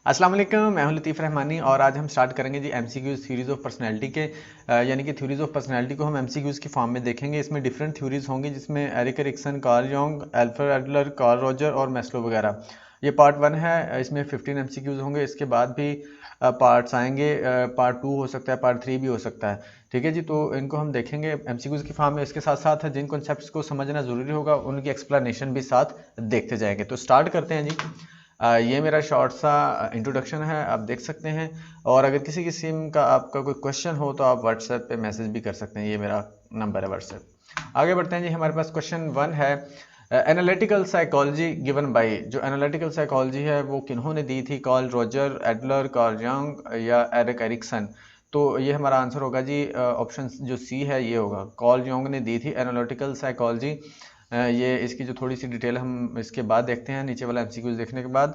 अस्सलाम वालेकुम, मैं हूं लतीफ़ रहमानी और आज हम स्टार्ट करेंगे जी एमसीक्यूज़ थ्योरीज ऑफ पर्सनैलिटी के यानी कि थ्योरीज ऑफ पर्सनैलिटी को हम एमसीक्यूज़ की फॉर्म में देखेंगे। इसमें डिफरेंट थ्योरीज होंगी जिसमें Eric Erikson, Carl Jung, Alfred Adler, Carl Roger और मैस्लो वगैरह। ये पार्ट 1 है, इसमें 15 एमसीक्यूज़ होंगे। इसके बाद भी पार्ट्स आएंगे, पार्ट 2 हो सकता है, पार्ट 3 भी हो सकता है। ठीक है जी, तो इनको हम देखेंगे एमसीक्यूज़ की फॉर्म में। इसके साथ साथ जिन कॉन्सेप्ट्स को समझना ज़रूरी होगा उनकी एक्सप्लेनेशन भी साथ देखते जाएंगे। तो स्टार्ट करते हैं जी। ये मेरा शॉर्ट सा इंट्रोडक्शन है, आप देख सकते हैं। और अगर किसी किस्म का आपका कोई क्वेश्चन हो तो आप व्हाट्सएप पे मैसेज भी कर सकते हैं, ये मेरा नंबर है व्हाट्सएप। आगे बढ़ते हैं जी, हमारे पास क्वेश्चन 1 है, एनालिटिकल साइकोलॉजी गिवन बाय। जो एनालिटिकल साइकोलॉजी है वो किन्होंने दी थी? कार्ल रॉजर, एडलर, कार्ल जंग या एरिक एरिक्सन। तो ये हमारा आंसर होगा जी ऑप्शन जो सी है, ये होगा। कार्ल जंग ने दी थी एनालिटिकल साइकोलॉजी। ये इसकी जो थोड़ी सी डिटेल हम इसके बाद देखते हैं, नीचे वाला एमसीक्यूज देखने के बाद।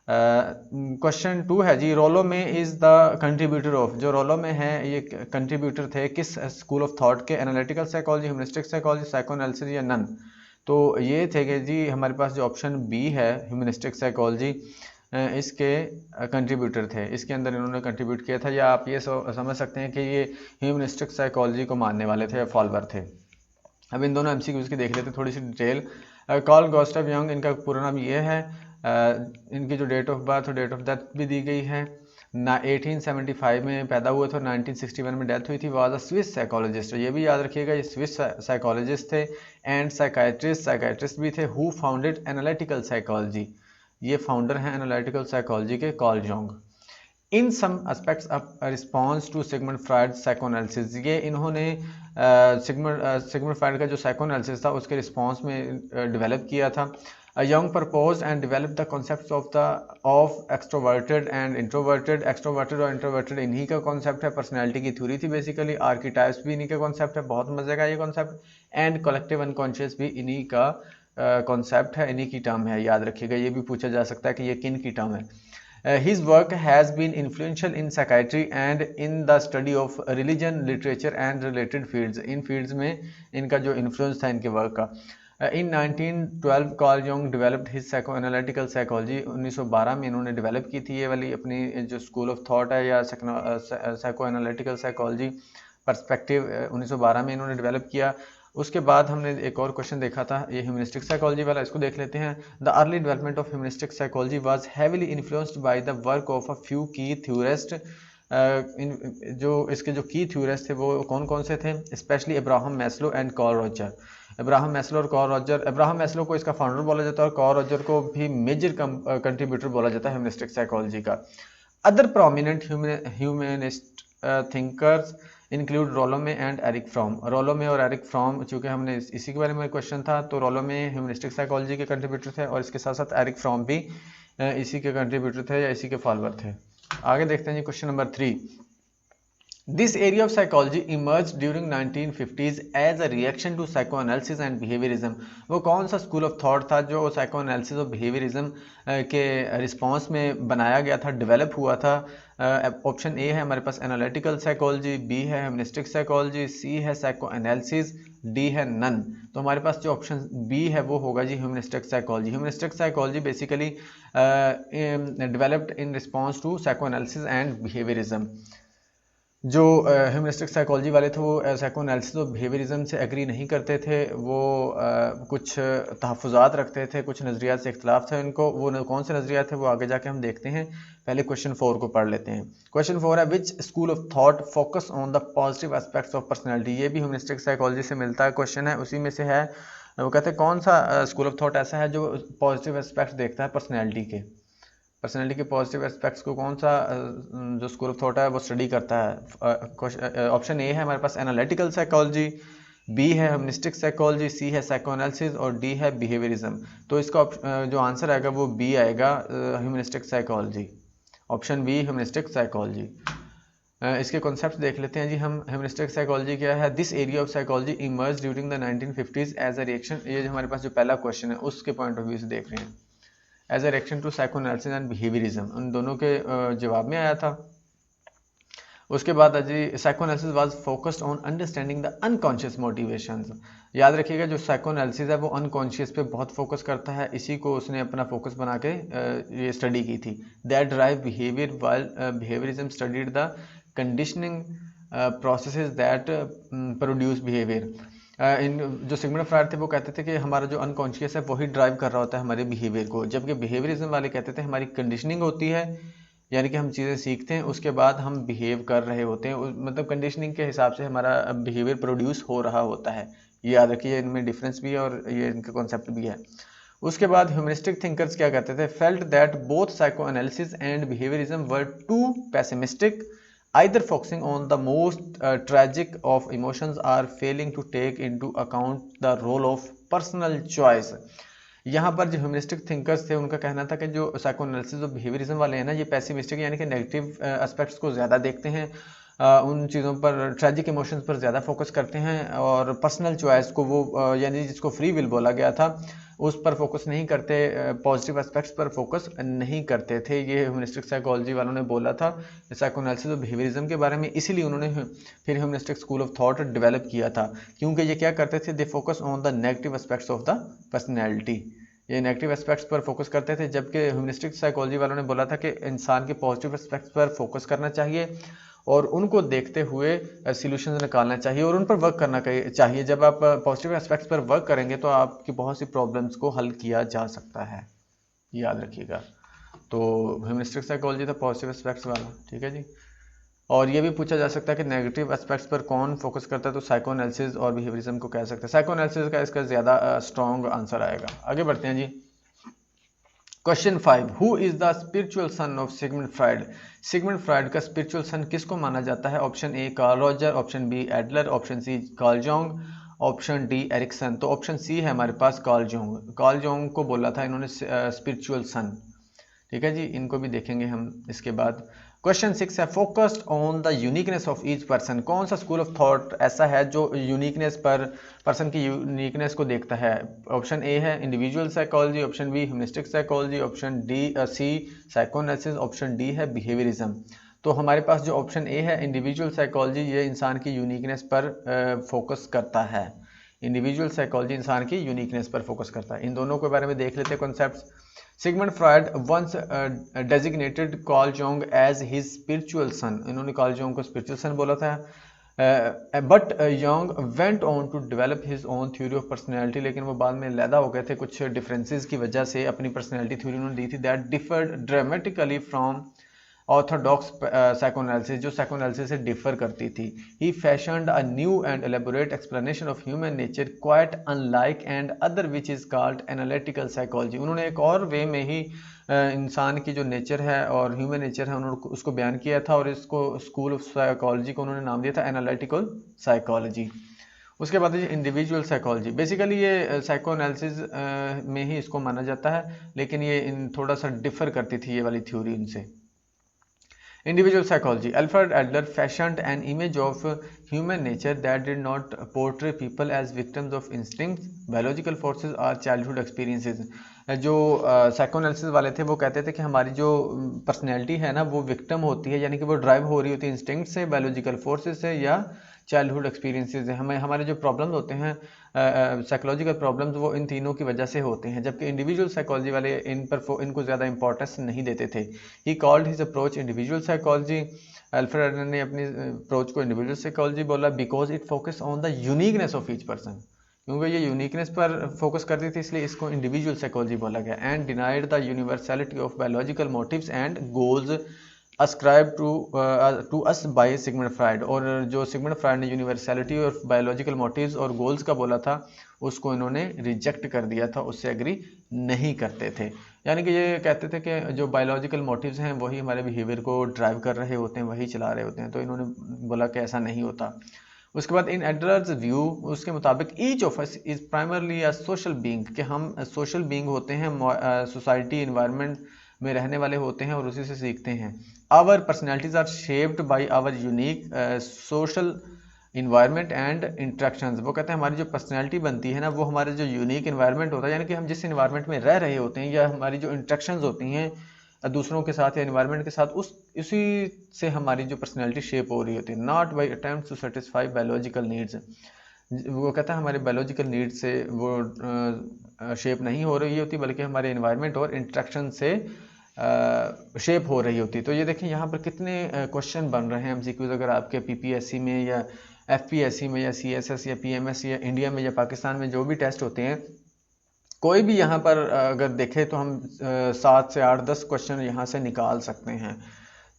क्वेश्चन 2 है जी, रोलो में इज द कंट्रीब्यूटर ऑफ। जो रोलो में है ये कंट्रीब्यूटर थे किस स्कूल ऑफ थॉट के? Analytical psychology, humanistic psychology, psychoanalysis या नन। तो ये थे कि जी हमारे पास जो ऑप्शन बी है ह्यूमनिस्टिक साइकोलॉजी, इसके कंट्रीब्यूटर थे। इसके अंदर इन्होंने कंट्रीब्यूट किया था, या आप ये समझ सकते हैं कि ये ह्यूमनिस्टिक साइकोलॉजी को मानने वाले थे, फॉलोअर थे। अब इन दोनों एमसीक्यूज़ की देख लेते हैं थोड़ी सी डिटेल। कार्ल गुस्ताव यंग, इनका पूरा नाम ये है। इनकी जो डेट ऑफ बर्थ और डेट ऑफ डेथ भी दी गई है ना। 1875 में पैदा हुए थे और 1961 में डेथ हुई थी। वाज अ स्विस साइकोलॉजिस्ट, ये भी याद रखिएगा, ये स्विस साइकोलॉजिस्ट थे। एंड साइकाइट्रिस्ट भी थे। हु फाउंडेड एनालिटिकल साइकोलॉजी, ये फाउंडर हैं एनालिटिकल साइकोलॉजी के, Carl Jung. In some aspects of response to Sigmund Freud psychoanalysis, ये इन्होंने सिगमंड फ्राइड का जो साइकोएनालिसिस था उसके रिस्पॉन्स में डेवलप किया था। Young propose and develop the concept of extroverted and introverted. Extroverted और इंट्रोवर्टेड इन्हीं का कॉन्सेप्ट है, पर्सनैलिटी की थ्योरी थी बेसिकली। आर्किटाइप्स भी इन्हीं का कॉन्सेप्ट है, बहुत मजे का ये कॉन्सेप्ट। एंड कलेक्टिव अनकॉन्शियस भी इन्हीं का कॉन्सेप्ट है, इन्हीं की टर्म है, याद रखिएगा। ये भी पूछा जा सकता है कि ये किन की टर्म है। His work has been influential in psychiatry and in the study of religion, literature and related fields. In fields में इनका जो influence था इनके work का। In 1912 कार्ल जंग developed his psychoanalytical psychology। 1912 में इन्होंने develop की थी ये वाली अपनी जो school of thought है या psychoanalytical psychology perspective, 1912 में इन्होंने develop किया। उसके बाद हमने एक और क्वेश्चन देखा था, ये ह्यूमनिस्टिक साइकोलॉजी वाला, इसको देख लेते हैं। The early development of humanistic psychology was heavily influenced by the work of a few की थ्योरिस्ट। जो इसके जो की थ्योरिस्ट थे वो कौन कौन से थे? Specially Abraham Maslow and Carl Roger. Abraham Maslow और कार्ल रॉजर, अब्राहम मैस्लो को इसका फाउंडर बोला जाता है और कार्ल रॉजर को भी मेजर कंट्रीब्यूटर बोला जाता है ह्यूमनिस्टिक साइकोलॉजी का। Other prominent humanist thinkers include Rollo May and Erich Fromm. Rollo May और एरिक फ्रॉम, चूंकि हमने इसी के बारे में क्वेश्चन था, तो रोलोमे ह्यूमनिस्टिक साइकोलॉजी के कंट्रीब्यूटर थे और इसके साथ साथ एरिक फ्रॉम भी इसी के कंट्रीब्यूटर थे या इसी के फॉलोअर थे। आगे देखते हैं जी, question number 3। This area of psychology emerged during 1950s as a reaction to psychoanalysis and behaviorism। वो कौन सा स्कूल ऑफ थॉट था जो साइकोएनालिसिस और बिहेवियरिज्म के रिस्पांस में बनाया गया था, डेवलप हुआ था? ऑप्शन ए है हमारे पास एनालिटिकल साइकोलॉजी, बी है ह्यूमनिस्टिक साइकोलॉजी, सी है साइकोएनालिसिस, डी है नन। तो हमारे पास जो ऑप्शन बी है वो होगा जी humanistic psychology. Humanistic psychology basically developed in response to psychoanalysis and behaviourism. जो ह्यूमनिस्टिक साइकोलॉजी वाले थे वो साइकोएनालिसिस और बिहेवियरिज्म से एग्री नहीं करते थे। वो कुछ तहफ़्फ़ुज़ात रखते थे, कुछ नज़रियात से इख्तलाफ था इनको। वो कौन से नज़रियात थे वो आगे जाके हम देखते हैं। पहले क्वेश्चन 4 को पढ़ लेते हैं। क्वेश्चन 4 है, which school of thought focus on the positive aspects of personality. ये भी ह्यूमनिस्टिक साइकोलॉजी से मिलता है क्वेश्चन है, उसी में से है। वो कहते हैं कौन सा स्कूल ऑफ थॉट ऐसा है जो पॉजिटिव एस्पेक्ट्स देखता है पर्सनैलिटी के। पर्सनैलिटी के पॉजिटिव एस्पेक्ट्स को कौन सा जो स्कूल ऑफ थॉट है वो स्टडी करता है? ऑप्शन ए है हमारे पास एनालिटिकल साइकोलॉजी, बी है ह्यूमनिस्टिक साइकोलॉजी, सी है साइकोएनालिसिस और डी है बिहेवियरिज्म। तो इसका जो आंसर आएगा वो बी आएगा, humanistic psychology. Option B humanistic psychology. इसके कॉन्सेप्ट देख लेते हैं जी हम। ह्यूमनिस्टिक साइकोलॉजी क्या है? This area of psychology emerge during the 1950s as a reaction. ये जो हमारे पास जो पहला क्वेश्चन है उसके पॉइंट ऑफ व्यू से देख रहे हैं, as a reaction to psychoanalysis and behaviourism. उन दोनों के जवाब में आया था। उसके बाद जी psychoanalysis was focused on understanding the unconscious motivations. याद रखिएगा जो साइकोएनालिसिस है वो अनकॉन्शियस पे बहुत फोकस करता है, इसी को उसने अपना फोकस बना के ये स्टडी की थी। That drive behaviour while behaviourism studied the conditioning processes that produce behaviour. इन जो सिगमंड फ्रायड थे वो कहते थे कि हमारा जो अनकॉन्शियस है वही ड्राइव कर रहा होता है हमारे बिहेवियर को, जबकि बिहेवियरिज्म वाले कहते थे हमारी कंडीशनिंग होती है, यानी कि हम चीज़ें सीखते हैं उसके बाद हम बिहेव कर रहे होते हैं, मतलब कंडीशनिंग के हिसाब से हमारा बिहेवियर प्रोड्यूस हो रहा होता है। ये याद रखिए, इनमें डिफरेंस भी है और ये इनका कॉन्सेप्ट भी है। उसके बाद ह्यूमनिस्टिक थिंकर्स क्या कहते थे, felt that both psychoanalysis and behaviourism were too pessimistic, either focusing on the most tragic of emotions or failing to take into account the role of personal choice। यहाँ पर जो humanistic thinkers थे उनका कहना था कि जो psychoanalysis और बिहेवियरिज्म वाले हैं ना, ये पेसिमिस्टिक यानी कि नेगेटिव एस्पेक्ट्स को ज़्यादा देखते हैं, उन चीज़ों पर, ट्रेजिक इमोशंस पर ज़्यादा फोकस करते हैं, और पर्सनल चॉइस को वो यानी जिसको फ्री विल बोला गया था उस पर फोकस नहीं करते, पॉजिटिव एस्पेक्ट्स पर फोकस नहीं करते थे। ये ह्यूमनिस्टिक साइकोलॉजी वालों ने बोला था साइकोएनालिसिस और बिहेवियरिज्म के बारे में, इसीलिए उन्होंने फिर humanistic school of thought develop किया था, क्योंकि ये क्या करते थे, they focus on the negative aspects of the personality, ये नेगेटिव एस्पेक्ट्स पर फोकस करते थे, जबकि ह्यूमनिस्टिक साइकोलॉजी वालों ने बोला था कि इंसान के पॉजिटिव एस्पेक्ट्स पर फोकस करना चाहिए और उनको देखते हुए सॉल्यूशंस निकालना चाहिए और उन पर वर्क करना चाहिए। जब आप पॉजिटिव एस्पेक्ट्स पर वर्क करेंगे तो आपकी बहुत सी प्रॉब्लम्स को हल किया जा सकता है, याद रखिएगा। तो ह्यूमनिस्टिक साइकोलॉजी था पॉजिटिव एस्पेक्ट्स वाला, ठीक है जी। और ये भी पूछा जा सकता है कि नेगेटिव एस्पेक्ट्स पर कौन फोकस करता है, तो साइकोएनालिसिस और बिहेवियरिज्म को कह सकते हैं। साइकोएनालिसिस का इसका ज़्यादा स्ट्रॉन्ग आंसर आएगा। आगे बढ़ते हैं जी। Question 5, who is the spiritual son of Sigmund Freud. Sigmund Freud का स्पिरिचुअल सन किसको माना जाता है? Option A Carl Roger, option B Adler, option C Carl Jung, option D Erikson. तो ऑप्शन सी है हमारे पास कार्ल जंग। कार्ल जंग को बोला था इन्होंने स्पिरिचुअल सन, ठीक है जी। इनको भी देखेंगे हम इसके बाद। क्वेश्चन 6 है, focused on the uniqueness of each person. कौन सा स्कूल ऑफ थॉट ऐसा है जो यूनिकनेस पर, पर्सन की यूनिकनेस को देखता है? ऑप्शन ए है individual psychology, option B humanistic psychology, option C psychoanalysis, option D है बिहेवियरिज्म। तो हमारे पास जो ऑप्शन ए है इंडिविजुअल साइकोलॉजी, ये इंसान की यूनिकनेस पर फोकस करता है। इंडिविजुअल साइकोलॉजी इंसान की यूनिकनेस पर फोकस करता है। इन दोनों के बारे में देख लेते हैं concepts. Sigmund Freud once designated Carl Jung as his spiritual son। इन्होंने कार्ल जंग को स्पिरिचुअल सन बोला था। But Jung went on to develop his own theory of personality. लेकिन वो बाद में अलहदा हो गए थे कुछ डिफरेंसेस की वजह से, अपनी पर्सनैलिटी थ्योरी उन्होंने दी थी that differed dramatically from orthodox psychoanalysis, जो साइकोएनालिसिस से डिफर करती थी। He fashioned a new and elaborate explanation of human nature quite unlike and other which is called analytical psychology. उन्होंने एक और वे में ही इंसान की जो नेचर है और ह्यूमन नेचर है उन्होंने उसको बयान किया था, और इसको स्कूल ऑफ साइकोलॉजी को उन्होंने नाम दिया था एनालिटिकल साइकोलॉजी। उसके बाद इंडिविजुअल साइकोलॉजी, बेसिकली ये साइकोएनालिसिस में ही इसको माना जाता है, लेकिन ये थोड़ा सा डिफर करती थी ये वाली थ्योरी उनसे। Individual psychology, Alfred Adler fashioned an image of human nature that did not portray people as victims of instincts, biological forces or childhood experiences। जो साइकोएनालिसिस वाले थे वो कहते थे कि हमारी जो पर्सनैलिटी है ना वो विक्टिम होती है, यानी कि वो ड्राइव हो रही होती है इंस्टिंक्ट से, बायोलॉजिकल फोर्सेस से या चाइल्डहुड एक्सपीरियंसेस है। हमें हमारे जो प्रॉब्लम्स होते हैं साइकोलॉजिकल प्रॉब्लम्स वो इन तीनों की वजह से होते हैं, जबकि इंडिविजुअल साइकोलॉजी वाले इनको ज़्यादा इंपॉर्टेंस नहीं देते थे। He called his approach individual psychology. Alfred Adler ने अपनी अप्रोच को इंडिविजुअल साइकोलॉजी बोला because it focus on the uniqueness of each person, क्योंकि ये यूनिकनेस पर फोकस करती थी इसलिए इसको इंडिविजुअल साइकोलॉजी बोला गया। And denied the universality of biological motives and goals ascribed to us by Sigmund Freud. और जो सिगमंड फ्रायड ने यूनिवर्सलिटी और बायोलॉजिकल मोटिव्स और गोल्स का बोला था उसको इन्होंने रिजेक्ट कर दिया था, उससे एग्री नहीं करते थे। यानी कि ये कहते थे कि जो बायोलॉजिकल मोटिव्स हैं वही हमारे बिहेवियर को ड्राइव कर रहे होते हैं, वही चला रहे होते हैं, तो इन्होंने बोला कि ऐसा नहीं होता। उसके बाद इन एडलर्स व्यू, उसके मुताबिक each of us is primarily a social being, कि हम सोशल बीइंग होते हैं, सोसाइटी इन्वायरमेंट में रहने वाले होते हैं और उसी से सीखते हैं। Our personalities are shaped by our unique social environment and interactions. वो कहते हैं हमारी जो पर्सनैलिटी बनती है ना वो हमारे जो यूनिक इन्वायरमेंट होता है, यानी कि हम जिस इन्वायरमेंट में रह रहे होते हैं या हमारी जो इंट्रैक्शंस होती हैं दूसरों के साथ या एनवायरनमेंट के साथ उसी से हमारी जो पर्सनैलिटी शेप हो रही होती है। Not by attempt to satisfy biological needs, वो कहता है हमारे बायोलॉजिकल नीड से वो शेप नहीं हो रही होती, बल्कि हमारे एनवायरनमेंट और इंट्रैक्शन से शेप हो रही होती। तो ये देखें यहाँ पर कितने क्वेश्चन बन रहे हैं एमसीक्यूज, अगर आपके पीपीएससी में या एफपीएससी में या सीएसएस या पीएमएस या इंडिया में या पाकिस्तान में जो भी टेस्ट होते हैं, कोई भी यहाँ पर अगर देखें तो हम 7 से 8 10 क्वेश्चन यहाँ से निकाल सकते हैं।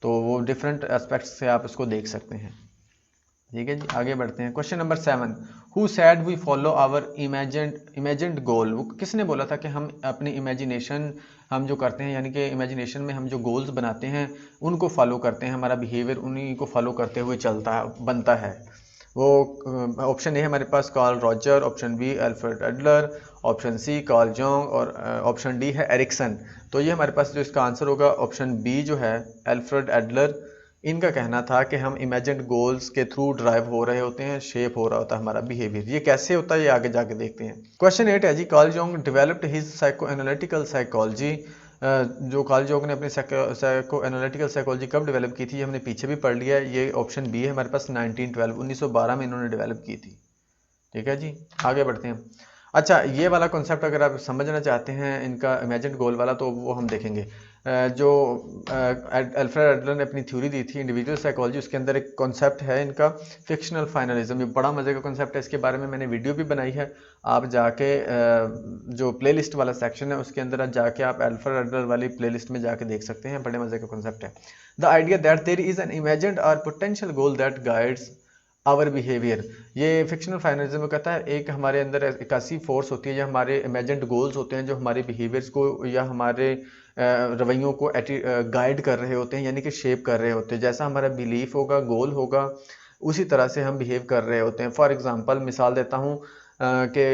तो वो डिफरेंट एस्पेक्ट्स से आप इसको देख सकते हैं। ठीक है जी, आगे बढ़ते हैं। Question number 7, who said we follow our imagined goal. वो किसने बोला था कि हम अपनी इमेजिनेशन हम जो करते हैं, यानी कि इमेजिनेशन में हम जो गोल्स बनाते हैं उनको फॉलो करते हैं, हमारा बिहेवियर उन्हीं को फॉलो करते हुए बनता है। वो ऑप्शन ए है हमारे पास Carl Roger, option B Alfred Adler, option C Carl Jung और ऑप्शन डी है एरिक्सन। तो ये हमारे पास जो इसका आंसर होगा ऑप्शन बी जो है अल्फ्रेड एडलर। इनका कहना था कि हम इमेजिन्ड गोल्स के थ्रू ड्राइव हो रहे होते हैं, शेप हो रहा होता है हमारा बिहेवियर। ये कैसे होता है ये आगे जाके देखते हैं। क्वेश्चन 8 है जी, Carl Jung developed his psycho analytical psychology. जो कार्ल जंग ने अपनी साइको एनालिटिकल साइकोलॉजी कब डेवलप की थी, ये हमने पीछे भी पढ़ लिया है। ये ऑप्शन बी है हमारे पास 1912 में इन्होंने डेवलप की थी। ठीक है जी, आगे बढ़ते हैं। अच्छा, ये वाला कॉन्सेप्ट अगर आप समझना चाहते हैं इनका इमेजिन्ड गोल वाला, तो वो हम देखेंगे। जो अल्फ्रेड एडलर ने अपनी थ्योरी दी थी इंडिविजुअल साइकोलॉजी, उसके अंदर एक कॉन्सेप्ट है इनका फिक्शनल फाइनलिज्म। ये बड़ा मजे का कॉन्सेप्ट है, इसके बारे में मैंने वीडियो भी बनाई है। आप जाके जो प्लेलिस्ट वाला सेक्शन है उसके अंदर जाके आप अल्फ्रेड एडलर वाली प्लेलिस्ट में जाके देख सकते हैं। बड़े मजे का कॉन्सेप्ट है। The idea that there is an imagined और potential goal that guides our behaviour. ये फिक्शनल फाइनलिज्म में कहता है एक हमारे अंदर एक ऐसी फोर्स होती है या हमारे इमेजिन्ड गोल्स होते हैं जो हमारे बिहेवियर्स को या हमारे रवैयों को गाइड कर रहे होते हैं, यानी कि शेप कर रहे होते हैं। जैसा हमारा बिलीफ होगा, गोल होगा, उसी तरह से हम बिहेव कर रहे होते हैं। फॉर एग्जांपल मिसाल देता हूँ कि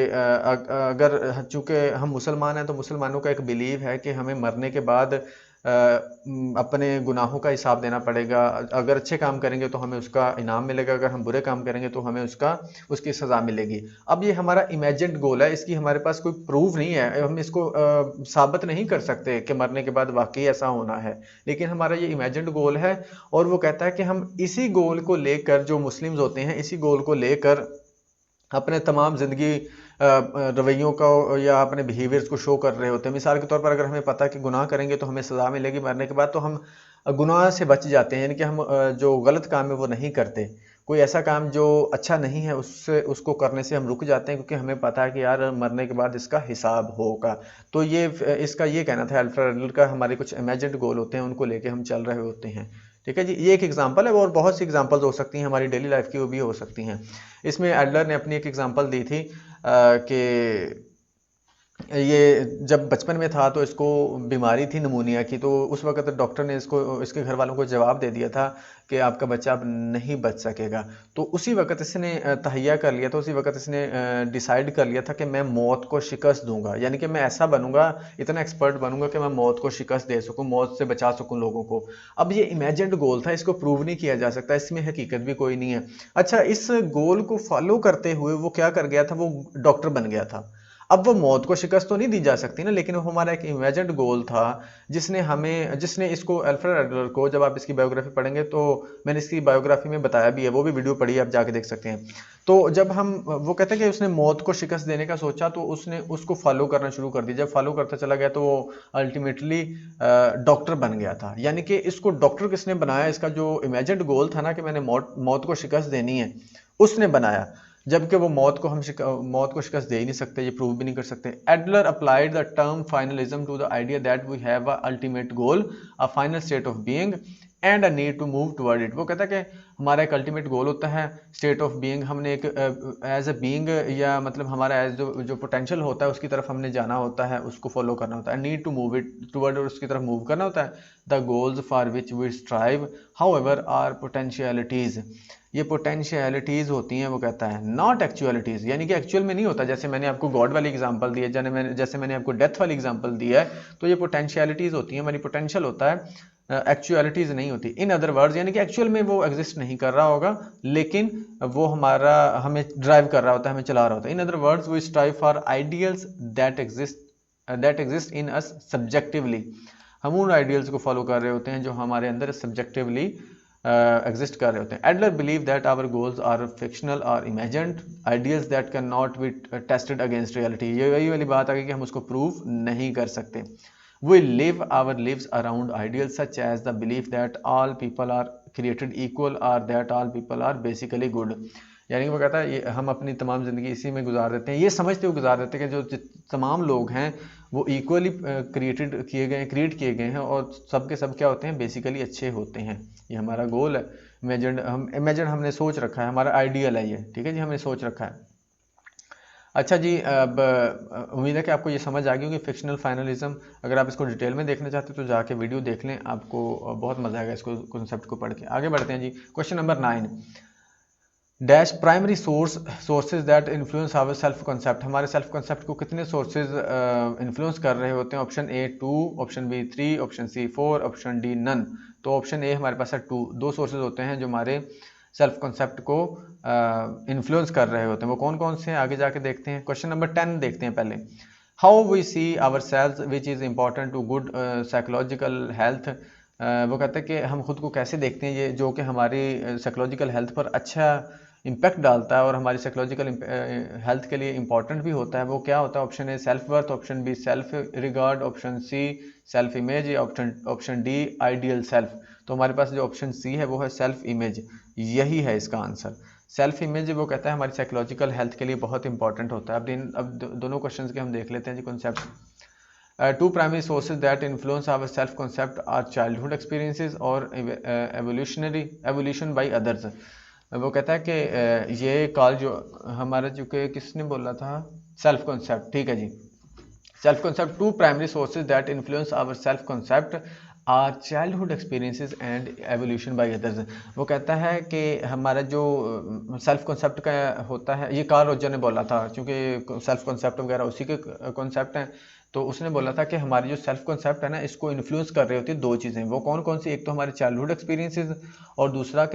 अगर चूँकि हम मुसलमान हैं तो मुसलमानों का एक बिलीव है कि हमें मरने के बाद अपने गुनाहों का हिसाब देना पड़ेगा। अगर अच्छे काम करेंगे तो हमें उसका इनाम मिलेगा, अगर हम बुरे काम करेंगे तो हमें उसकी सज़ा मिलेगी। अब ये हमारा इमेजिन्ड गोल है, इसकी हमारे पास कोई प्रूफ नहीं है, हम इसको साबित नहीं कर सकते कि मरने के बाद वाकई ऐसा होना है, लेकिन हमारा ये इमेजिन्ड गोल है। और वो कहता है कि हम इसी गोल को लेकर, जो मुस्लिम्स होते हैं इसी गोल को लेकर अपने तमाम ज़िंदगी रवैयों का या अपने बिहेवियर्स को शो कर रहे होते हैं। मिसाल के तौर पर अगर हमें पता है कि गुनाह करेंगे तो हमें सज़ा मिलेगी मरने के बाद, तो हम गुनाह से बच जाते हैं, यानी कि हम जो गलत काम है वो नहीं करते। कोई ऐसा काम जो अच्छा नहीं है उसको करने से हम रुक जाते हैं, क्योंकि हमें पता है कि यार मरने के बाद इसका हिसाब होगा। तो ये इसका ये कहना था अल्फ्रेड एडलर का, हमारे कुछ इमेजिन्ड गोल होते हैं उनको लेके हम चल रहे होते हैं। ठीक है जी, ये एक एग्जांपल है और बहुत सी एग्जांपल्स हो सकती हैं हमारी डेली लाइफ की, वो भी हो सकती हैं। इसमें एडलर ने अपनी एक एग्जांपल दी थी कि ये जब बचपन में था तो इसको बीमारी थी निमोनिया की, तो उस वक्त डॉक्टर ने इसके घर वालों को जवाब दे दिया था कि आपका बच्चा अब नहीं बच सकेगा। तो उसी वक्त इसने तहैया कर लिया था, उसी वक्त इसने डिसाइड कर लिया था कि मैं मौत को शिकस्त दूंगा, यानी कि मैं ऐसा बनूंगा, इतना एक्सपर्ट बनूंगा कि मैं मौत को शिकस्त दे सकूं, मौत से बचा सकूं लोगों को। अब ये इमेजिन्ड गोल था, इसको प्रूव नहीं किया जा सकता, इसमें हकीकत भी कोई नहीं है। अच्छा, इस गोल को फॉलो करते हुए वो क्या कर गया था, वो डॉक्टर बन गया था। अब वो मौत को शिकस्त तो नहीं दी जा सकती ना, लेकिन वो हमारा एक इमेजिन्ड गोल था जिसने इसको अल्फ्रेड एडलर को, जब आप इसकी बायोग्राफी पढ़ेंगे तो मैंने इसकी बायोग्राफी में बताया भी है, वो भी वीडियो पढ़ी आप जाके देख सकते हैं। तो जब वो कहते हैं कि उसने मौत को शिकस्त देने का सोचा तो उसने उसको फॉलो करना शुरू कर दिया। जब फॉलो करता चला गया तो वो अल्टीमेटली डॉक्टर बन गया था। यानी कि इसको डॉक्टर किसने बनाया, इसका जो इमेजिन्ड गोल था ना कि मैंने मौत को शिकस्त देनी है, उसने बनाया, जबकि वो मौत को शिकस्त दे ही नहीं सकते, ये प्रूव भी नहीं कर सकते। Adler applied the term finalism to the idea that we have a ultimate goal, a final state of being and a need to move toward it. वो कहता है कि हमारा एक अल्टीमेट गोल होता है, स्टेट ऑफ बीइंग, हमने एक एज अ बीइंग या मतलब हमारा एज जो पोटेंशियल होता है उसकी तरफ हमने जाना होता है, उसको फॉलो करना होता है। Need to move it toward, और उसकी तरफ मूव करना होता है। The goals for which we strive however are potentialities, ये पोटेंशियलिटीज़ होती हैं, वो कहता है नॉट एक्चुअलिटीज़, यानी कि एक्चुअल में नहीं होता। जैसे मैंने आपको गॉड वाली एग्जांपल दी है, जैसे मैंने आपको डेथ वाली एग्जांपल दी है, तो ये पोटेंशियलिटीज़ होती हैं, हमारी पोटेंशियल होता है, एक्चुअलिटीज़ नहीं होती। इन अदर वर्ड्स, यानी कि एक्चुअल में वो एग्जिस्ट नहीं कर रहा होगा, लेकिन वो हमें ड्राइव कर रहा होता है, हमें चला रहा होता है। In other words we strive for ideals that exist in us subjectively, हम उन आइडियल्स को फॉलो कर रहे होते हैं जो हमारे अंदर सब्जेक्टिवली एग्जिस्ट कर रहे होते हैं। Adler believe that our goals are fictional और imagined ideals that can not be tested against reality. ये वही वाली बात आ गई कि हम उसको प्रूव नहीं कर सकते। We live our lives around ideals such as the belief that all people are created equal or that all people are basically good। यानी कि वो कहता है ये हम अपनी तमाम ज़िंदगी इसी में गुजार देते हैं, ये समझते हुए गुजार देते हैं कि जो तमाम लोग हैं वो इक्वली क्रिएट किए गए हैं और सब के सब क्या होते हैं, बेसिकली अच्छे होते हैं। ये हमारा गोल है, इमेजिन हमने सोच रखा है, हमारा आइडियल है ये, ठीक है जी, हमने सोच रखा है। अच्छा जी, अब उम्मीद है कि आपको ये समझ आ गई होगी फिक्शनल फाइनलिज्म। अगर आप इसको डिटेल में देखना चाहते हैं तो जाके वीडियो देख लें, आपको बहुत मजा आएगा इसको कॉन्सेप्ट को पढ़ के। आगे बढ़ते हैं जी, question number 9 dash primary sources that influence our self concept. हमारे सेल्फ कॉन्सेप्ट को कितने सोर्सेज इन्फ्लुएंस कर रहे होते हैं? Option A 2, option B 3, option C 4, option D none. तो ऑप्शन ए हमारे पास है 2, 2 सोर्सेज होते हैं जो हमारे सेल्फ कॉन्सेप्ट को इन्फ्लुएंस कर रहे होते हैं। वो कौन कौन से हैं आगे जाके देखते हैं। क्वेश्चन नंबर 10 देखते हैं पहले। How we see our self which is important to good psychological health. वो कहते हैं कि हम खुद को कैसे देखते हैं, ये जो कि हमारी साइकोलॉजिकल हेल्थ पर अच्छा इम्पैक्ट डालता है और हमारी साइकोलॉजिकल हेल्थ के लिए इंपॉर्टेंट भी होता है। वो क्या होता है? Option A self worth, option B self regard, option C self image, या ऑप्शन डी आइडियल सेल्फ। तो हमारे पास जो ऑप्शन सी है वो है सेल्फ इमेज, यही है इसका आंसर। सेल्फ इमेज वो कहता है हमारी साइकोलॉजिकल हेल्थ के लिए बहुत इंपॉर्टेंट होता है। अब दोनों क्वेश्चंस के हम देख लेते हैं जी concept. 2 primary sources that influence our self concept are childhood experiences और एवोल्यूशन बाय अदर्स। वो कहता है कि ये कॉल जो हमारा जो कि किसने बोला था, सेल्फ कॉन्सेप्ट, ठीक है जी। Self concept 2 primary sources that influence our self concept are childhood experiences and evolution by others. वो कहता है कि हमारा जो सेल्फ कॉन्सेप्ट का होता है, ये कार्ल रोजर ने बोला था, क्योंकि सेल्फ कॉन्सेप्ट वगैरह उसी के कॉन्सेप्ट हैं, तो उसने बोला था कि हमारी जो सेल्फ कॉन्सेप्ट है ना, इसको इन्फ्लुएंस कर रही होती है 2 चीज़ें। वो कौन कौन सी? एक तो हमारे चाइल्डहुड एक्सपीरियंसेस और दूसरा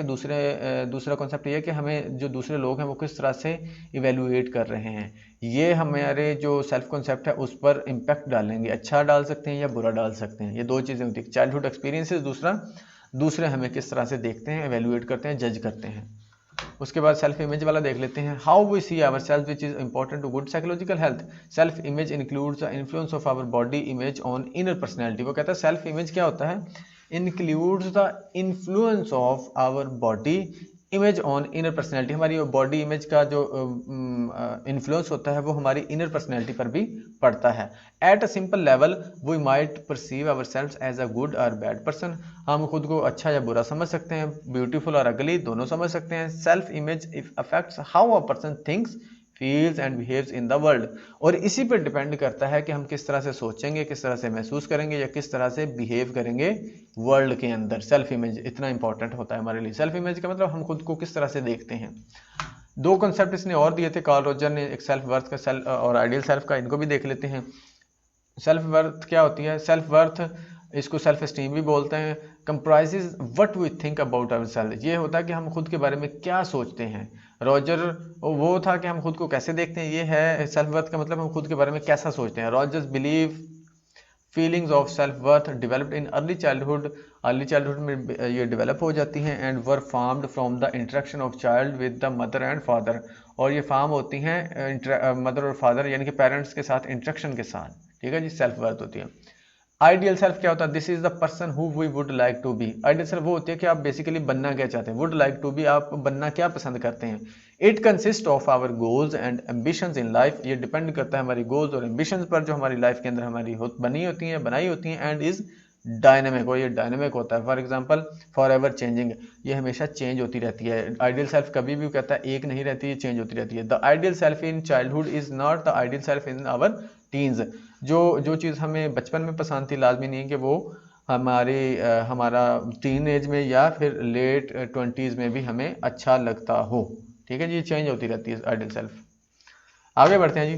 कॉन्सेप्ट ये है कि हमें जो दूसरे लोग हैं वो किस तरह से इवेल्युएट कर रहे हैं। ये हमारे जो सेल्फ कॉन्सेप्ट है उस पर इम्पैक्ट डालेंगे, अच्छा डाल सकते हैं या बुरा डाल सकते हैं। ये 2 चीज़ें होती हैं, चाइल्डहुड एक्सपीरियंसेस, दूसरे हमें किस तरह से देखते हैं, इवेल्युएट करते हैं, जज करते हैं। उसके बाद सेल्फ इमेज वाला देख लेते हैं। How we see our self which is important to good psychological health. Self image includes the influence of our body image on inner personality. वो कहता है सेल्फ इमेज क्या होता है? Includes the influence of our body image on inner personality. हमारी body image का जो influence होता है वो हमारी इनर पर्सनैलिटी पर भी पड़ता है। At a simple level we might perceive our self as a good और बैड पर्सन। हम खुद को अच्छा या बुरा समझ सकते हैं, ब्यूटीफुल और अगली दोनों समझ सकते हैं। Self image affects how a person thinks, feels and behaves in the world. और इसी पर डिपेंड करता है कि हम किस तरह से सोचेंगे, किस तरह से महसूस करेंगे या किस तरह से बिहेव करेंगे वर्ल्ड के अंदर। सेल्फ इमेज इतना इंपॉर्टेंट होता है हमारे लिए। सेल्फ इमेज का मतलब हम खुद को किस तरह से देखते हैं। 2 कॉन्सेप्ट इसने और दिए थे कार्ल रोजर ने, एक सेल्फ वर्थ का और आइडियल सेल्फ का। इनको भी देख लेते हैं। सेल्फ वर्थ क्या होती है? सेल्फ वर्थ, इसको सेल्फ एस्टीम भी बोलते हैं, comprises what we think about our self. ये होता है कि हम खुद के बारे में क्या सोचते हैं। रॉजर वो था कि हम खुद को कैसे देखते हैं, ये है सेल्फ वर्थ का मतलब हम खुद के बारे में कैसा सोचते हैं। Rogers believe feelings of self worth developed in early childhood में ये डेवलप हो जाती हैं and were formed from the interaction of child with the mother and father. और ये फॉर्म होती हैं मदर और फादर यानी कि पेरेंट्स के साथ इंटरेक्शन के साथ, ठीक है जी, सेल्फ वर्थ होती है। आइडियल सेल्फ क्या होता है? This is the person who we would like to be. Ideal self वो होती है कि आप बेसिकली बनना क्या चाहते हैं, वुड लाइक टू बी, आप बनना क्या पसंद करते हैं। It consist of our goals and ambitions in life. ये डिपेंड करता है हमारी गोल्स और एम्बिशंस पर जो हमारी लाइफ के अंदर हमारी बनाई होती हैं एंड इज डायनेमिक, और ये डायनेमिक होता है। For example for ever changing, ये हमेशा चेंज होती रहती है। आइडियल सेल्फ कभी भी कहता है एक नहीं रहती, ये चेंज होती रहती है। The ideal self in childhood is not the ideal self in our teens. जो चीज़ हमें बचपन में पसंद थी लाजमी नहीं कि वो हमारा टीन एज में या फिर लेट 20s में भी हमें अच्छा लगता हो, ठीक है जी, चेंज होती रहती है आइडियल सेल्फ। आगे बढ़ते हैं जी।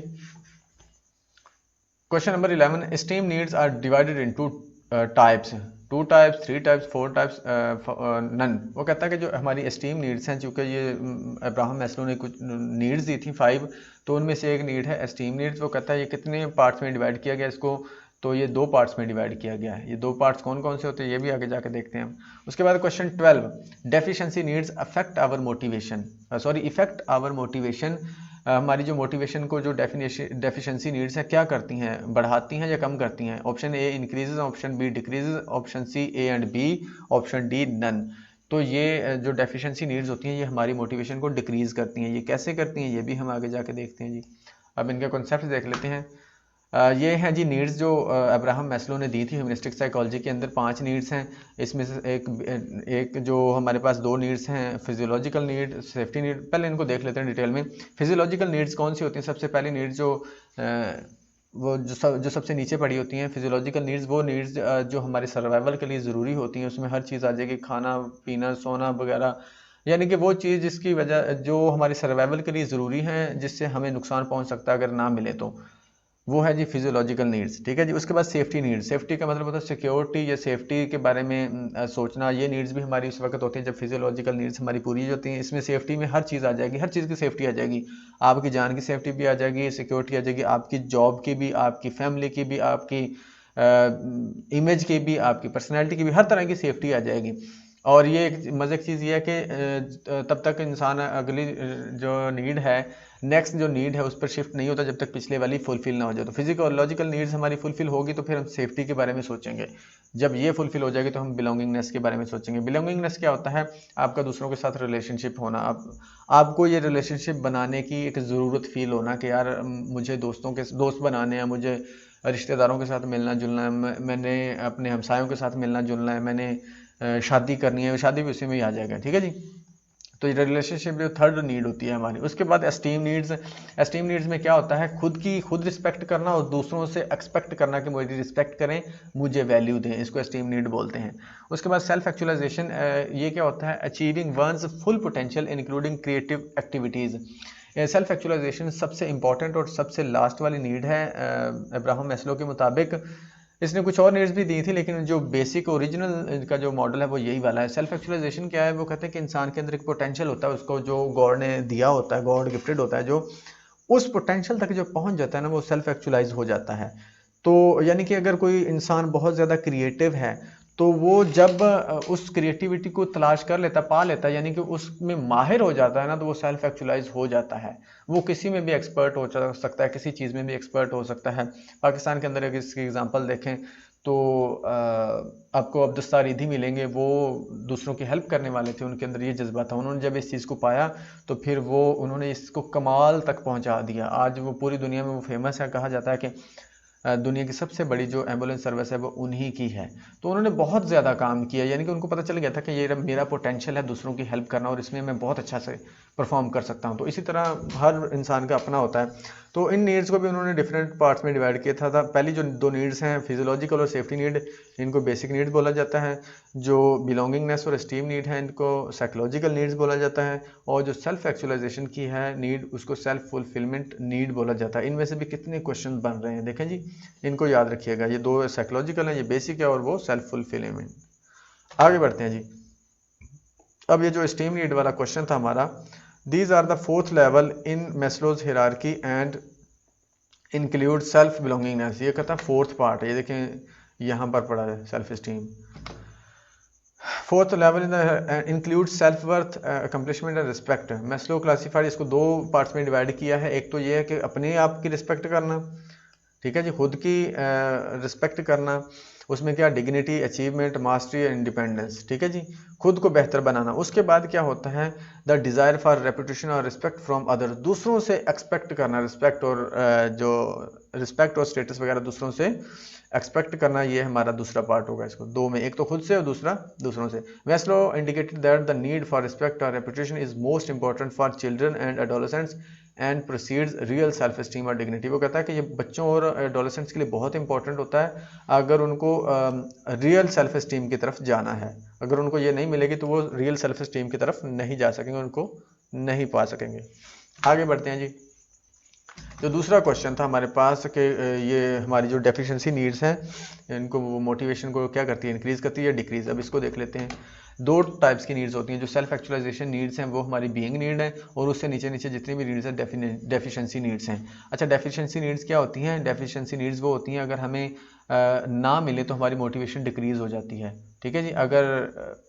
Question number 11 esteem needs are divided into types, 2 types, 3 types, 4 types, none. वो कहता है कि जो हमारी एस्टीम नीड्स हैं, चूँकि ये अब्राहम मैस्लो ने कुछ नीड्स दी थी 5, तो उनमें से एक नीड है एस्टीम नीड्स। वो कहता है ये कितने पार्ट्स में डिवाइड किया गया इसको? तो ये 2 पार्ट्स में डिवाइड किया गया है। ये 2 पार्ट्स कौन कौन से होते हैं ये भी आगे जाके देखते हैं हम। उसके बाद question 12, deficiency needs affect our motivation, effect our motivation, हमारी जो मोटिवेशन को जो डेफिशिएंसी नीड्स है क्या करती हैं, बढ़ाती हैं या कम करती हैं। Option A increases, option B decreases, option C A and B, option D none. तो ये जो डेफिशिएंसी नीड्स होती हैं ये हमारी मोटिवेशन को डिक्रीज करती हैं। ये कैसे करती हैं ये भी हम आगे जाके देखते हैं जी। अब इनके कॉन्सेप्ट देख लेते हैं। ये हैं जी नीड्स जो अब्राहम मैस्लो ने दी थी ह्यूमनिस्टिक साइकोलॉजी के अंदर। 5 नीड्स हैं, इसमें से एक जो हमारे पास 2 नीड्स हैं, फिजियोलॉजिकल नीड, सेफ्टी नीड। पहले इनको देख लेते हैं डिटेल में। फिजियोलॉजिकल नीड्स कौन सी होती हैं? सबसे पहली नीड्स जो सबसे नीचे पड़ी होती हैं फिजियोलॉजिकल नीड्स, वो नीड्स जो हमारे सर्वाइवल के लिए ज़रूरी होती हैं। उसमें हर चीज़ आ जाएगी, खाना पीना सोना वगैरह, यानी कि वो चीज़ जिसकी वजह जो हमारी सर्वाइवल के लिए ज़रूरी हैं, जिससे हमें नुकसान पहुंच सकता है अगर ना मिले तो, वो है जी फिजियोलॉजिकल नीड्स। ठीक है जी। उसके बाद सेफ्टी नीड्स, सेफ्टी का मतलब होता है सिक्योरिटी या सेफ्टी के बारे में सोचना। ये नीड्स भी हमारी उस वक्त होती हैं जब फिजियोलॉजिकल नीड्स हमारी पूरी होती हैं। इसमें सेफ्टी में हर चीज़ आ जाएगी, हर चीज़ की सेफ्टी आ जाएगी। आपकी जान की सेफ्टी भी आ जाएगी, सिक्योरिटी आ जाएगी, आपकी जॉब की भी, आपकी फैमिली की भी, आपकी इमेज की भी, आपकी पर्सनैलिटी की भी, हर तरह की सेफ्टी आ जाएगी। और ये एक मज़े की चीज़ ये है कि तब तक इंसान अगली जो नीड है, नेक्स्ट जो नीड है उस पर शिफ्ट नहीं होता जब तक पिछले वाली फुलफिल ना हो जाए। तो फिजियोलॉजिकल नीड्स हमारी फुलफिल होगी तो फिर हम सेफ्टी के बारे में सोचेंगे। जब ये फुलफिल हो जाएगी तो हम बिलोंगिंगनेस के बारे में सोचेंगे। बिलोंगिंगनेस क्या होता है? आपका दूसरों के साथ रिलेशनशिप होना, आपको ये रिलेशनशिप बनाने की एक ज़रूरत फील होना कि यार मुझे दोस्त बनाने हैं, मुझे रिश्तेदारों के साथ मिलना जुलना है, मैंने अपने हमसायों के साथ मिलना जुलना है, मैंने शादी करनी है, शादी भी उसी में ही आ जाएगा। ठीक है जी। तो ये रिलेशनशिप जो थर्ड नीड होती है हमारी। उसके बाद एस्टीम नीड्स। एस्टीम नीड्स में क्या होता है? खुद रिस्पेक्ट करना और दूसरों से एक्सपेक्ट करना कि मुझे रिस्पेक्ट करें, मुझे वैल्यू दें, इसको एस्टीम नीड बोलते हैं। उसके बाद सेल्फ एक्चुअलाइजेशन, ये क्या होता है? Achieving one's full potential including creative activities. Self actualisation सबसे इंपॉर्टेंट और सबसे लास्ट वाली नीड है अब्राहम मैस्लो के मुताबिक। इसने कुछ और नीड्स भी दी थी लेकिन जो बेसिक ओरिजिनल का जो मॉडल है वो यही वाला है। सेल्फ एक्चुअलाइजेशन क्या है? वो कहते हैं कि इंसान के अंदर एक पोटेंशियल होता है, उसको जो गॉड ने दिया होता है, गॉड गिफ्टेड होता है, जो उस पोटेंशियल तक जो पहुंच जाता है ना, वो सेल्फ एक्चुअलाइज हो जाता है। तो यानी कि अगर कोई इंसान बहुत ज़्यादा क्रिएटिव है तो वो जब उस क्रिएटिविटी को तलाश कर लेता, पा लेता है, यानी कि उसमें माहिर हो जाता है ना, तो वो सेल्फ एक्चुअलाइज हो जाता है। वो किसी में भी एक्सपर्ट हो सकता है, किसी चीज़ में भी एक्सपर्ट हो सकता है। पाकिस्तान के अंदर अगर इसकी एग्जांपल देखें तो आपको अब्दुस्तार ईदी मिलेंगे, वो दूसरों की हेल्प करने वाले थे, उनके अंदर ये जज्बा था। उन्होंने जब इस चीज़ को पाया तो फिर उन्होंने इसको कमाल तक पहुंचा दिया। आज वो पूरी दुनिया में वो फेमस है। कहा जाता है कि दुनिया की सबसे बड़ी जो एम्बुलेंस सर्विस है वो उन्हीं की है। तो उन्होंने बहुत ज़्यादा काम किया, यानी कि उनको पता चल गया था कि ये मेरा पोटेंशियल है दूसरों की हेल्प करना और इसमें मैं बहुत अच्छा से परफॉर्म कर सकता हूँ। तो इसी तरह हर इंसान का अपना होता है। तो इन नीड्स को भी उन्होंने डिफरेंट पार्ट्स में डिवाइड किया था। पहली जो 2 नीड्स हैं फिजियोलॉजिकल और सेफ्टी नीड, इनको बेसिक नीड्स बोला जाता है। जो बिलोंगिंगनेस और एस्टीम नीड है इनको साइकोलॉजिकल नीड्स बोला जाता है। और जो सेल्फ एक्चुअलाइजेशन की है नीड, उसको सेल्फ फुलफिलमेंट नीड बोला जाता है। इनमें से भी कितने क्वेश्चन बन रहे हैं देखें जी, इनको याद रखिएगा। ये 2 साइकोलॉजिकल है, ये बेसिक है, और वो सेल्फ फुलफिलमेंट। आगे बढ़ते हैं जी। अब ये जो एस्टीम नीड वाला क्वेश्चन था हमारा, these are the 4th level in Maslow's hierarchy and include self belongingness. ये कहता है 4th पार्ट है, ये देखें यहाँ पर पड़ा है self esteem. 4th level include self worth, accomplishment and respect. Maslow classified इसको 2 पार्ट्स में डिवाइड किया है। एक तो ये है कि अपने आप की रिस्पेक्ट करना, ठीक है जी, खुद की रिस्पेक्ट करना। उसमें क्या? Dignity, achievement, mastery, independence. ठीक है जी, खुद को बेहतर बनाना। उसके बाद क्या होता है? द डिज़ायर फॉर रेपुटेशन और रिस्पेक्ट फ्रॉम अदर, दूसरों से एक्सपेक्ट करना, रिस्पेक्ट और जो रिस्पेक्ट और स्टेटस वगैरह दूसरों से एक्सपेक्ट करना, ये हमारा दूसरा पार्ट होगा। इसको 2 में, एक तो खुद से और दूसरा दूसरों से। Maslow indicated that the need for respect और reputation is most important for children and adolescents and proceeds real self esteem और डिग्निटी। वो कहता है कि ये बच्चों और एडोलेसेंट्स के लिए बहुत इंपॉर्टेंट होता है अगर उनको रियल सेल्फ एस्टीम की तरफ जाना है। अगर उनको ये नहीं मिलेगी तो वो रियल सेल्फ एस्टीम की तरफ नहीं जा सकेंगे, उनको नहीं पा सकेंगे। आगे बढ़ते हैं जी। जो दूसरा क्वेश्चन था हमारे पास कि ये हमारी जो डेफिशिएंसी नीड्स हैं, इनको मोटिवेशन को क्या करती है? इंक्रीज़ करती है या डिक्रीज़? अब इसको देख लेते हैं। 2 टाइप्स की नीड्स होती हैं। जो सेल्फ एक्चुअलाइजेशन नीड्स हैं वो हमारी बीइंग नीड है, और उससे नीचे नीचे जितनी भी नीड्स हैं डेफिशिएंसी नीड्स हैं। अच्छा, डेफिशिएंसी नीड्स क्या होती हैं? डेफिशिएंसी नीड्स वो होती हैं अगर हमें ना मिले तो हमारी मोटिवेशन डिक्रीज़ हो जाती है। ठीक है जी, अगर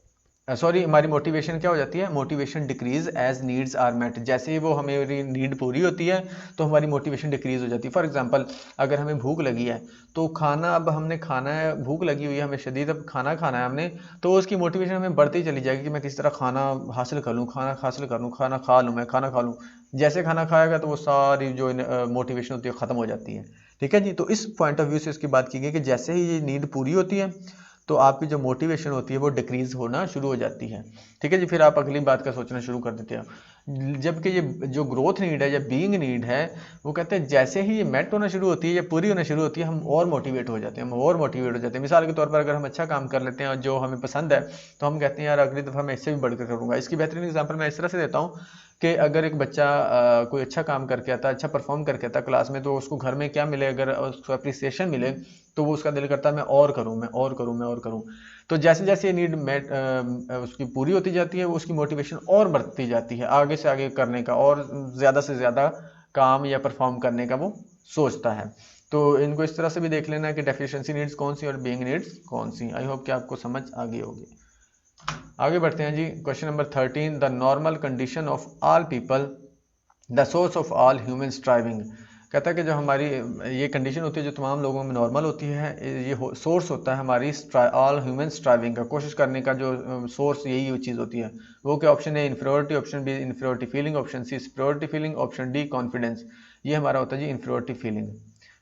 सॉरी हमारी मोटिवेशन क्या हो जाती है, motivation decrease as needs are met. जैसे ही वो हमारी नीड पूरी होती है तो हमारी मोटिवेशन डिक्रीज हो जाती है। फॉर एग्जांपल अगर हमें भूख लगी है तो खाना अब हमने खाना है, भूख लगी हुई है हमें शदीद, अब खाना खाना है हमने, तो उसकी मोटिवेशन हमें बढ़ती चली जाएगी कि मैं किस तरह खाना हासिल कर लूँ, खाना हासिल कर लूँ, खाना खा लूँ, मैं खाना खा लूँ। जैसे खाना खाएगा तो वो सारी जो मोटिवेशन होती है ख़त्म हो जाती है। ठीक है जी, तो इस पॉइंट ऑफ व्यू से इसकी बात की गई कि जैसे ही ये नीड पूरी होती है तो आपकी जो मोटिवेशन होती है वो डिक्रीज होना शुरू हो जाती है। ठीक है जी, फिर आप अगली बात का सोचना शुरू कर देते हैं। जबकि ये जो ग्रोथ नीड है या बीइंग नीड है, वो कहते हैं जैसे ही ये मेट होना शुरू होती है या पूरी होना शुरू होती है, हम और मोटिवेट हो जाते हैं, हम और मोटिवेट हो जाते हैं। मिसाल के तौर पर अगर हम अच्छा काम कर लेते हैं और जो हमें पसंद है तो हम कहते हैं यार अगली दफ़ा मैं इससे भी बढ़कर करूँगा। इसकी बेहतरीन एग्जाम्पल मैं इस तरह से देता हूँ कि अगर एक बच्चा कोई अच्छा काम करके आता है, अच्छा परफॉर्म करके आता है क्लास में, तो उसको घर में क्या मिले, अगर उसको अप्रिसिएशन मिले तो वो उसका दिल करता है मैं और करूँ, मैं और करूँ, मैं और करूँ। तो जैसे जैसे ये नीड मेट उसकी पूरी होती जाती है, वो उसकी मोटिवेशन और बढ़ती जाती है, आगे से आगे करने का और ज़्यादा से ज़्यादा काम या परफॉर्म करने का वो सोचता है। तो इनको इस तरह से भी देख लेना है कि डेफिशिएंसी नीड्स कौन सी और बीइंग नीड्स कौन सी। आई होप कि आपको समझ आ गई होगी। आगे बढ़ते हैं जी, question number 13, the normal condition of all people, the source of all human striving. कहता है कि जो हमारी ये कंडीशन होती है जो तमाम लोगों में नॉर्मल होती है, ये सोर्स होता है हमारी ऑल ह्यूमन स्ट्राइविंग का, कोशिश करने का जो सोर्स यही चीज़ होती है। वो क्या ऑप्शन है, inferiority, option B inferiority feeling, option C superiority feeling, option D confidence. ये हमारा होता है जी इन्फीरियरिटी फीलिंग।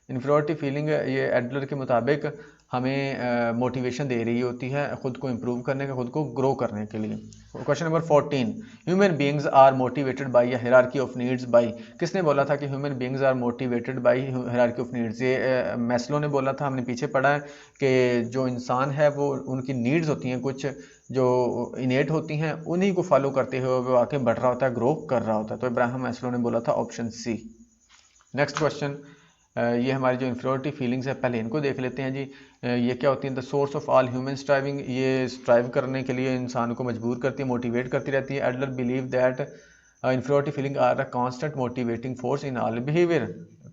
इन्फीरियरिटी फीलिंग ये एडलर के मुताबिक हमें मोटिवेशन दे रही होती है खुद को इम्प्रूव करने का, खुद को ग्रो करने के लिए। Question number 14, human beings are motivated by hierarchy of needs by. किसने बोला था कि human beings are motivated by hierarchy of needs? ये मैस्लो ने बोला था। हमने पीछे पढ़ा है कि जो इंसान है वो उनकी नीड्स होती हैं कुछ जो इनेट होती हैं, उन्हीं को फॉलो करते हुए वो आके बढ़ रहा होता है, ग्रो कर रहा होता है। तो इब्राहिम मैस्लो ने बोला था ऑप्शन सी। नेक्स्ट क्वेश्चन, ये हमारी जो इन्फीरियरिटी फीलिंग्स है पहले इनको देख लेते हैं जी। ये क्या होती है, the source of all human striving, ये स्ट्राइव करने के लिए इंसान को मजबूर करती है, मोटिवेट करती रहती है। Adler believe that inferiority feeling are a constant motivating force in all behaviour.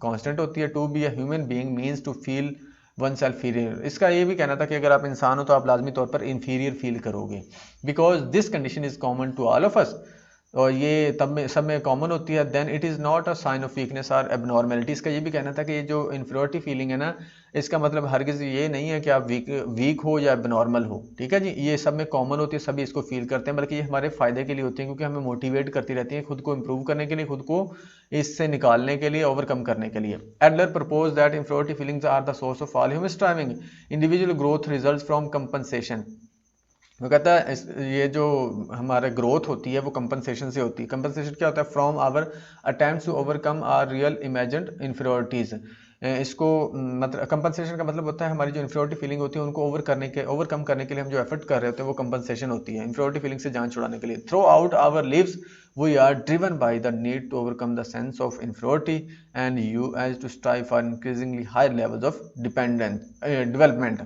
Constant होती है। To be a human being means to feel one self inferior. इसका ये भी कहना था कि अगर आप इंसान हो तो आप लाजमी तौर पर इंफीरियर फील करोगे, because this condition is common to all of us, और ये तब में सब में कॉमन होती है। Then it is not a sign of weakness और एबनॉर्मेलिटी। इसका ये भी कहना था कि ये जो इन्फीरियरिटी फीलिंग है ना, इसका मतलब हरगिज़ ये नहीं है कि आप वीक हो या एबनॉर्मल हो। ठीक है जी, ये सब में कॉमन होती है, सभी इसको फील करते हैं, बल्कि ये हमारे फ़ायदे के लिए होती है क्योंकि हमें मोटिवेट करती रहती है खुद को इम्प्रूव करने के लिए, खुद को इससे निकालने के लिए, ओवरकम करने के लिए। Adler propose that inferiority feelings are the source of all human striving. Individual growth results from compensation. वो कहता है ये जो हमारा ग्रोथ होती है वो कंपनसेशन से होती है। कंपनसेशन क्या होता है, from our attempts to overcome are real imagined inferiorities. इसको मतलब कंपनसेशन का मतलब होता है हमारी जो इन्फीरियरिटी फीलिंग होती है उनको ओवरकम करने के लिए हम जो एफर्ट कर रहे होते हैं वो कंपनसेशन होती है, इन्फीरियरिटी फीलिंग से जान छुड़ाने के लिए। Throughout our lives we are driven by the need to overcome the sense of inferiority and यू एज to strive for increasingly higher levels of development.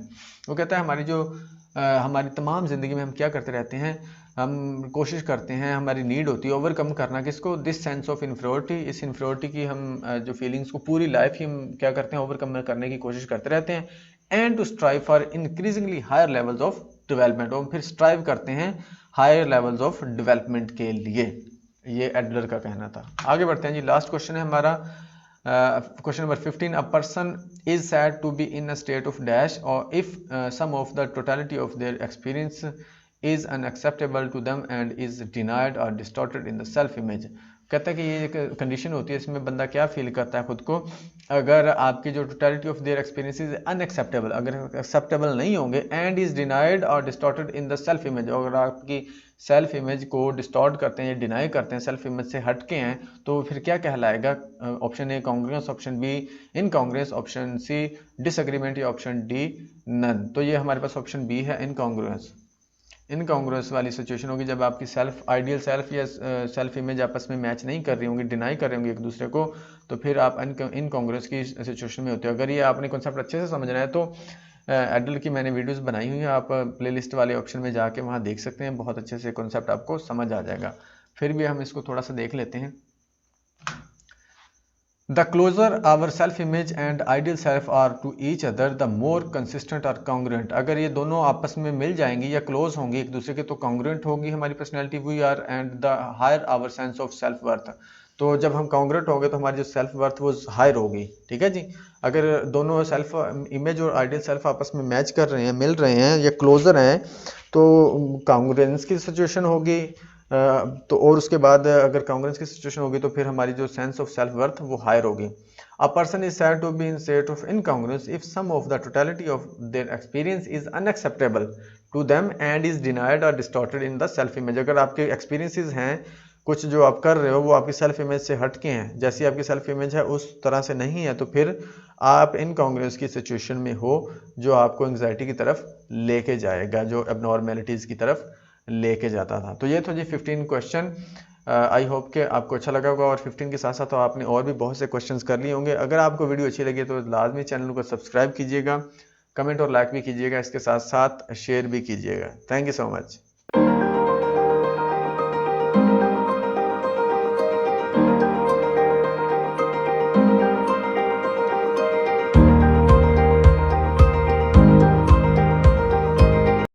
वो कहता है हमारी जो हमारी तमाम ज़िंदगी में हम क्या करते रहते हैं, हम कोशिश करते हैं, हमारी नीड होती है ओवरकम करना किसको, दिस सेंस ऑफ इन्फीरियरिटी। इस इन्फीरियरिटी की हम जो फीलिंग्स को पूरी लाइफ ही हम क्या करते हैं, ओवरकम करने की कोशिश करते रहते हैं। And to strive for increasingly higher levels of development, और फिर स्ट्राइव करते हैं हायर लेवल्स ऑफ डेवलपमेंट के लिए। ये एडलर का कहना था। आगे बढ़ते हैं जी, लास्ट क्वेश्चन है हमारा question number 15, a person is said to be in a state of dash or if some of the totality of their experience is unacceptable to them and is denied or distorted in the self image। कहता है कि ये एक condition होती है, इसमें बंदा क्या फील करता है खुद को, अगर आपकी जो totality of their experiences unacceptable, अगर एक्सेप्टेबल नहीं होंगे, एंड इज डिनाइड और distorted in the self image, अगर आपकी सेल्फ इमेज को डिस्टॉर्ट करते हैं या डिनाई करते हैं, सेल्फ इमेज से हटके हैं, तो फिर क्या कहलाएगा? Option A congruence, option B incongruence, option C disagreement या ऑप्शन डी नन। तो ये हमारे पास ऑप्शन बी है इनकॉन्ग्रुएंस। इनकॉन्ग्रुएंस वाली सिचुएशन होगी जब आपकी आइडियल सेल्फ या सेल्फ इमेज आपस में मैच नहीं कर रही होंगी, डिनाई कर रही होंगी एक दूसरे को, तो फिर आप इनकॉन्ग्रुएंस की सिचुएशन में होते हो। अगर ये आपने कॉन्सेप्ट अच्छे से समझना है तो एडल की मैंने वीडियोस बनाई हुई है, आप प्लेलिस्ट वाले ऑप्शन में जाके वहाँ देख सकते हैं, बहुत अच्छे से कॉन्सेप्ट आपको समझ आ जाएगा। फिर भी हम इसको थोड़ा सा देख लेते हैं। The closer our self image and ideal self are to each other the more consistent और कॉन्ग्रुएंट। अगर ये दोनों आपस में मिल जाएंगी या क्लोज होंगी एक दूसरे के तो कॉन्ग्रुएंट होगी हमारी personality we are and the higher our sense of self worth. तो जब हम कॉन्ग्रुएंट होंगे तो हमारी जो सेल्फ वर्थ वो हायर होगी। ठीक है जी। अगर दोनों सेल्फ इमेज और आइडियल सेल्फ आपस में मैच कर रहे हैं, मिल रहे हैं या क्लोजर हैं तो कॉन्ग्रुएंस की सिचुएशन होगी। तो और उसके बाद अगर कॉन्ग्रुएंस की सिचुएशन होगी तो फिर हमारी जो सेंस ऑफ सेल्फ वर्थ वो हायर होगी। A person is said to be in state of incongruence if some of the totality of their experience is unacceptable to them and is denied और distorted in the self image. अगर आपके experiences हैं कुछ जो आप कर रहे हो वो आपकी सेल्फ इमेज से हटके हैं, जैसी आपकी सेल्फ इमेज है उस तरह से नहीं है, तो फिर आप इनकॉन्ग्रुएंस की सिचुएशन में हो जो आपको एंग्जाइटी की तरफ लेके जाएगा, जो एबनॉर्मेलिटीज़ की तरफ लेके जाता था। तो ये तो जी 15 क्वेश्चन। आई होप कि आपको अच्छा लगा होगा और 15 के साथ साथ तो आपने और भी बहुत से क्वेश्चंस कर लिए होंगे। अगर आपको वीडियो अच्छी लगी तो लाजमी चैनल को सब्सक्राइब कीजिएगा, कमेंट और लाइक भी कीजिएगा, इसके साथ साथ शेयर भी कीजिएगा। Thank you so much.